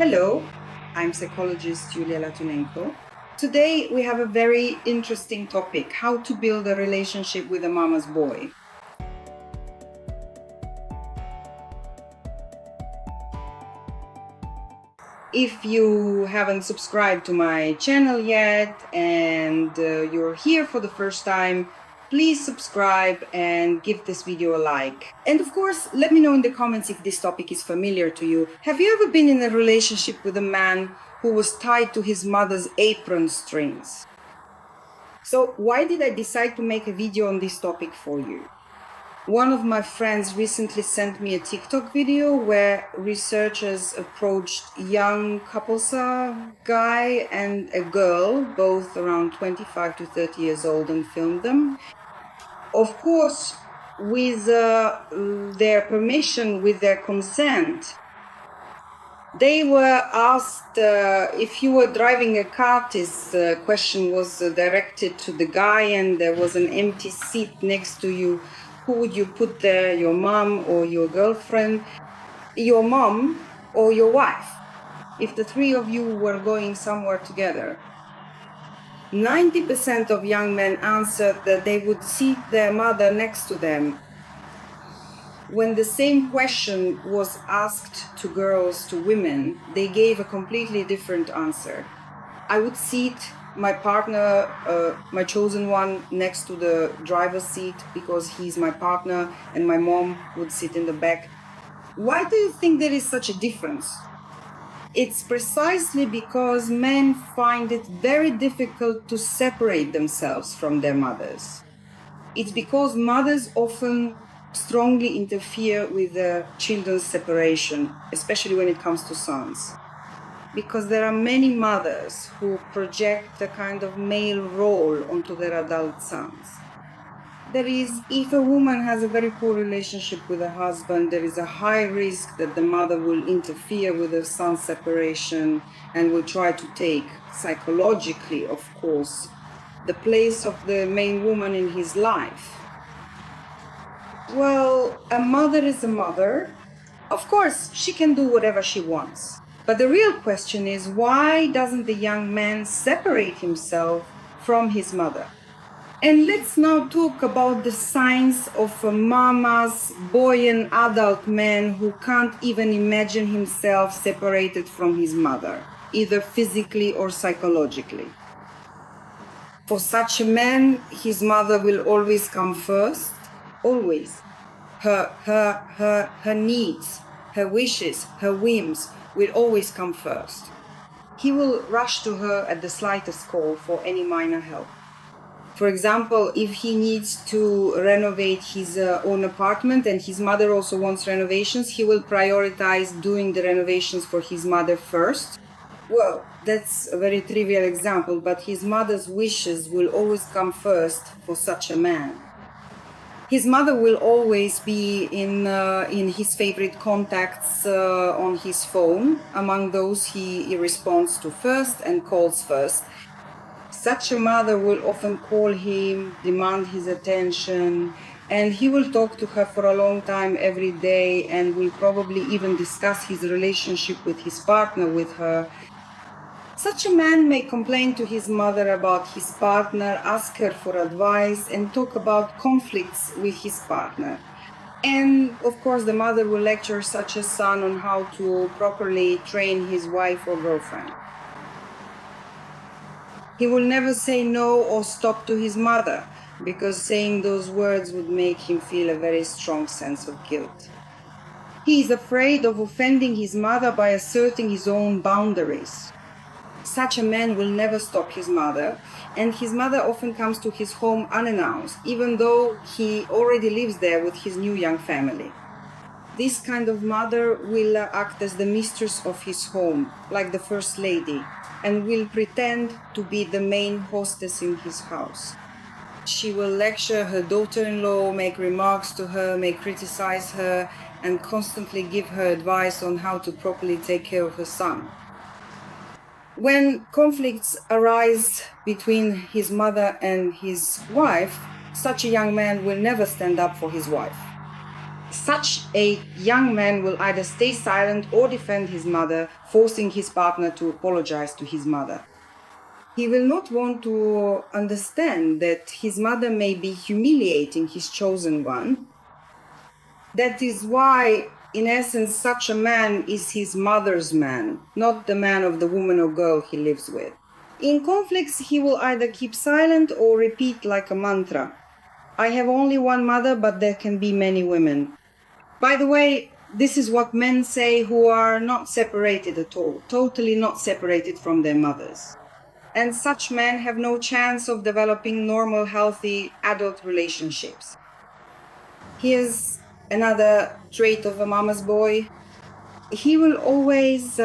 Hello, I'm psychologist Yulia Latunenko. Today we have a very interesting topic, how to build a relationship with a mama's boy. If you haven't subscribed to my channel yet and you're here for the first time, please subscribe and give this video a like. And of course, let me know in the comments if this topic is familiar to you. Have you ever been in a relationship with a man who was tied to his mother's apron strings? So why did I decide to make a video on this topic for you? One of my friends recently sent me a TikTok video where researchers approached young couples, a guy and a girl, both around 25 to 30 years old, and filmed them. Of course, with their permission, with their consent. They were asked if you were driving a car. This question was directed to the guy, and there was an empty seat next to you. Who would you put there, your mom or your girlfriend, your mom or your wife, if the three of you were going somewhere together? 90% of young men answered that they would seat their mother next to them. When the same question was asked to girls, to women, they gave a completely different answer. I would seat my partner, my chosen one, next to the driver's seat because he's my partner, and my mom would sit in the back. Why do you think there is such a difference? It's precisely because men find it very difficult to separate themselves from their mothers. It's because mothers often strongly interfere with their children's separation, especially when it comes to sons. Because there are many mothers who project a kind of male role onto their adult sons. There is, if a woman has a very poor relationship with her husband, there is a high risk that the mother will interfere with her son's separation and will try to take, psychologically, of course, the place of the main woman in his life. Well, a mother is a mother. Of course, she can do whatever she wants. But the real question is, why doesn't the young man separate himself from his mother? And let's now talk about the signs of a mama's boy, an adult man who can't even imagine himself separated from his mother, either physically or psychologically. For such a man, his mother will always come first, always. Her needs, her wishes, her whims will always come first. He will rush to her at the slightest call for any minor help. For example, if he needs to renovate his own apartment and his mother also wants renovations, he will prioritize doing the renovations for his mother first. Well, that's a very trivial example, but his mother's wishes will always come first for such a man. His mother will always be in his favorite contacts on his phone, among those he responds to first and calls first. Such a mother will often call him, demand his attention, and he will talk to her for a long time every day and will probably even discuss his relationship with his partner with her. Such a man may complain to his mother about his partner, ask her for advice, and talk about conflicts with his partner. And of course, the mother will lecture such a son on how to properly train his wife or girlfriend. He will never say no or stop to his mother, because saying those words would make him feel a very strong sense of guilt. He is afraid of offending his mother by asserting his own boundaries. Such a man will never stop his mother, and his mother often comes to his home unannounced, even though he already lives there with his new young family. This kind of mother will act as the mistress of his home, like the first lady, and will pretend to be the main hostess in his house. She will lecture her daughter-in-law, make remarks to her, may criticize her, and constantly give her advice on how to properly take care of her son. When conflicts arise between his mother and his wife, such a young man will never stand up for his wife. Such a young man will either stay silent or defend his mother, forcing his partner to apologize to his mother. He will not want to understand that his mother may be humiliating his chosen one. That is why, in essence, such a man is his mother's man, not the man of the woman or girl he lives with. In conflicts, he will either keep silent or repeat like a mantra, "I have only one mother, but there can be many women." By the way, this is what men say who are not separated at all, totally not separated from their mothers. And such men have no chance of developing normal, healthy adult relationships. Here's another trait of a mama's boy. He will always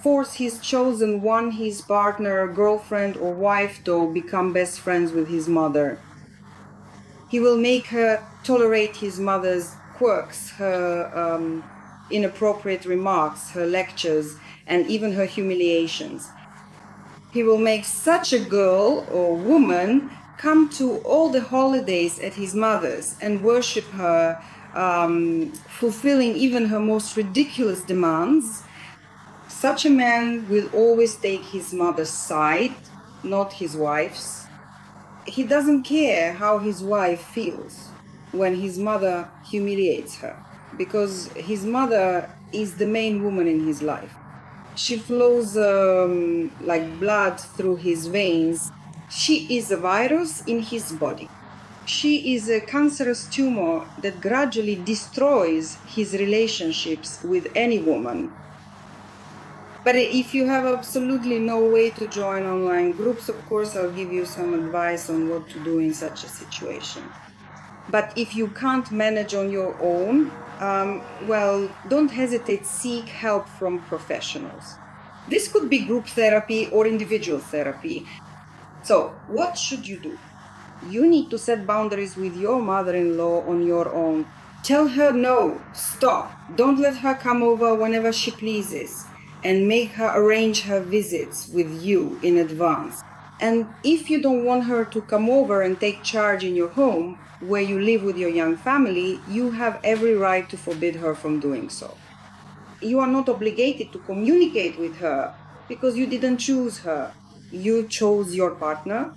force his chosen one, his partner, girlfriend, or wife, to become best friends with his mother. He will make her tolerate his mother's quirks, her inappropriate remarks, her lectures, and even her humiliations. He will make such a girl or woman come to all the holidays at his mother's and worship her, fulfilling even her most ridiculous demands. Such a man will always take his mother's side, not his wife's. He doesn't care how his wife feels when his mother humiliates her, because his mother is the main woman in his life. She flows like blood through his veins. She is a virus in his body. She is a cancerous tumor that gradually destroys his relationships with any woman. But if you have absolutely no way to join online groups, of course, I'll give you some advice on what to do in such a situation. But if you can't manage on your own, well, don't hesitate, seek help from professionals. This could be group therapy or individual therapy. So, what should you do? You need to set boundaries with your mother-in-law on your own. Tell her no, stop, don't let her come over whenever she pleases, and make her arrange her visits with you in advance. And if you don't want her to come over and take charge in your home, where you live with your young family, you have every right to forbid her from doing so. You are not obligated to communicate with her because you didn't choose her. You chose your partner.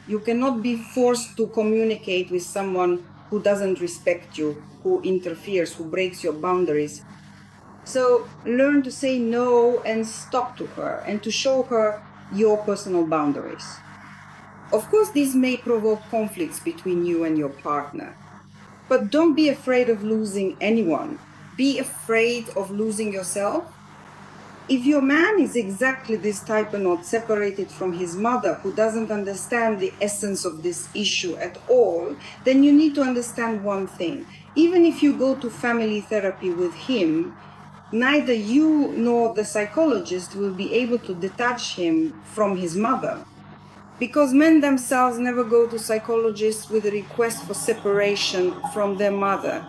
You cannot be forced to communicate with someone who doesn't respect you, who interferes, who breaks your boundaries. So learn to say no and stop to her and to show her your personal boundaries. Of course, this may provoke conflicts between you and your partner, but don't be afraid of losing anyone. Be afraid of losing yourself. If your man is exactly this type and not separated from his mother, who doesn't understand the essence of this issue at all, then you need to understand one thing. Even if you go to family therapy with him, neither you nor the psychologist will be able to detach him from his mother. Because men themselves never go to psychologists with a request for separation from their mother.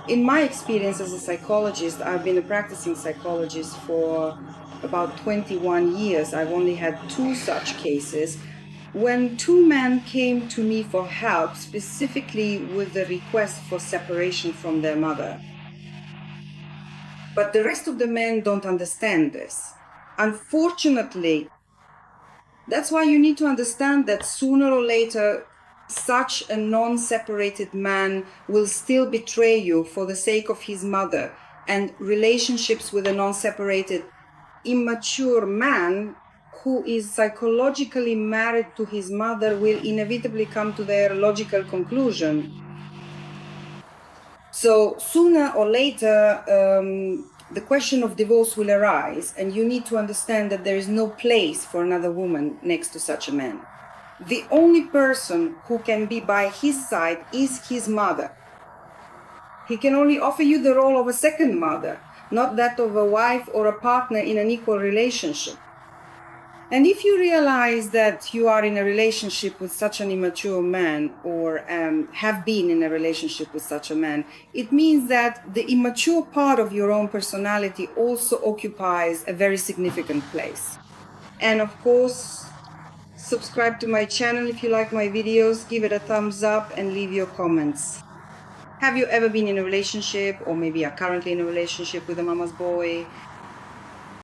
In my experience as a psychologist, I've been a practicing psychologist for about 21 years. I've only had 2 such cases. When 2 men came to me for help, specifically with the request for separation from their mother. But the rest of the men don't understand this. Unfortunately, that's why you need to understand that sooner or later, such a non-separated man will still betray you for the sake of his mother, and relationships with a non-separated, immature man who is psychologically married to his mother will inevitably come to their logical conclusion. So sooner or later, the question of divorce will arise, and you need to understand that there is no place for another woman next to such a man. The only person who can be by his side is his mother. He can only offer you the role of a second mother, not that of a wife or a partner in an equal relationship. And if you realize that you are in a relationship with such an immature man, or have been in a relationship with such a man, it means that the immature part of your own personality also occupies a very significant place. And of course, subscribe to my channel if you like my videos, give it a thumbs up and leave your comments. Have you ever been in a relationship, or maybe are currently in a relationship with a mama's boy?